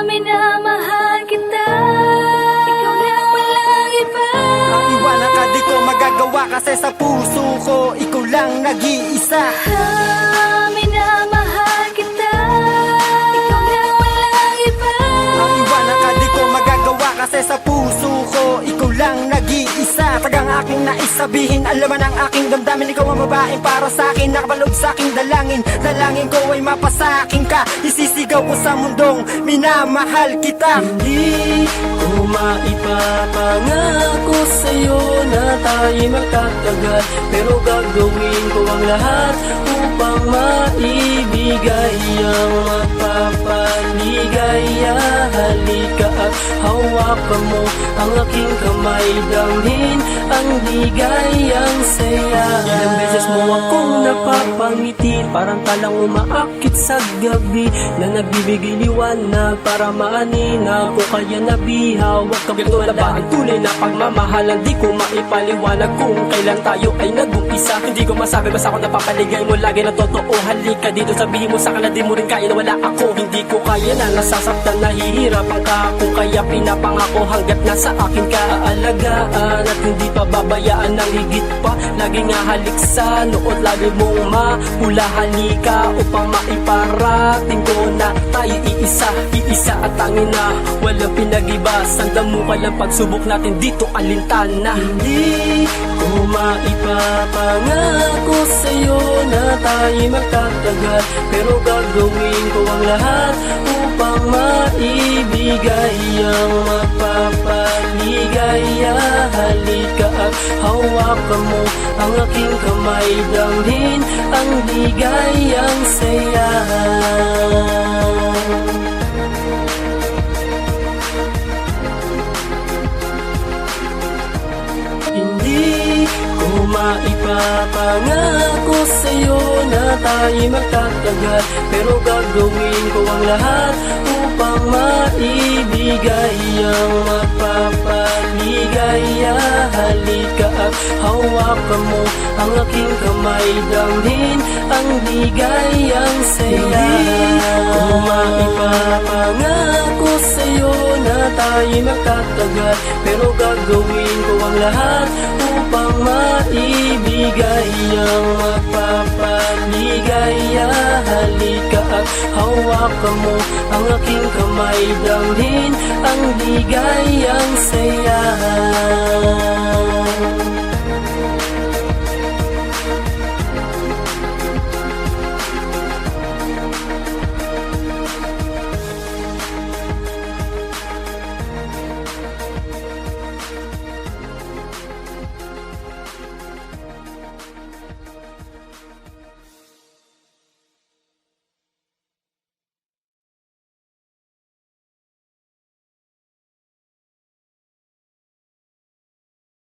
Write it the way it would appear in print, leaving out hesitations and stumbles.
Minamahal kita, ikaw lang walang iba. Ang iwanan ka di ko magagawa, kasi sa puso ko ikaw lang nag-iisa. Minamahal kita, ikaw lang walang iba. Ang iwanan ka di ko magagawa, kasi sa puso ko ikaw lang nag-iisa. Tagang aking nais sabihin, alaman ang aking damdamin. Ikaw ang babaeng para sa akin, nakapaloob sa aking dalangin. Dalangin ko ay mapasakin ka, isisigaw ko sa mundong minamahal kita. Hindi ko maipapangako sa'yo na tayo magtatagal, pero gagawin ko ang lahat upang maibigay ang magpapaligaya. Halika at hawakan mo ang aking kamay, damhin ang ligayang saya. Ilang beses mo akong napapangiti, parang talang umaakit sa gabi na nagbibigay liwanag para maaninag ko. Kaya nabihaw, huwag kang wala ang tunay na pagmamahalan. Di ko maipaliwanag kung kailan tayo ay nag-umpisa. Hindi ko masabi, basta ako napapaligay mo lagi na totoo. Halika dito, sabihin mo sa akin na di mo rin kaya na wala ako. Hindi ko kaya na nasasaktan, nahihirapan ka ako. Kaya pinapangako hanggat nasa akin ka aalagaan, at hindi pa babayaan ng higit pa. Lagi nga halik sa noot, lagi mong mapula. Halika upang maiparating ko na tayo iisa, iisa at tangin na walang pinag-iba. Sandam mo ka lang pagsubok natin dito alintana. Hindi ko maipapangako sa'yo na tayo magtatagal, pero gagawin ko ang lahat upang maibigay ang magpapaligaya. Halika at hawakan mo ang aking kamay, damhin ang ligayang saya. Hindi ko maipapangako sa'yo na tayo magtatagal, pero gagawin ko ang lahat upang maibigay ang magpapaligaya. Halika at hawakan mo ang aking kamay, damhin ang ligayang saya. Hindi ko maipapangako sa'yo na tayo magtatagal, pero gagawin ko ang lahat upang maibigay ang magpapaligaya. Halika at hawakan mo ang aking kamay, damhin ang ligayang saya.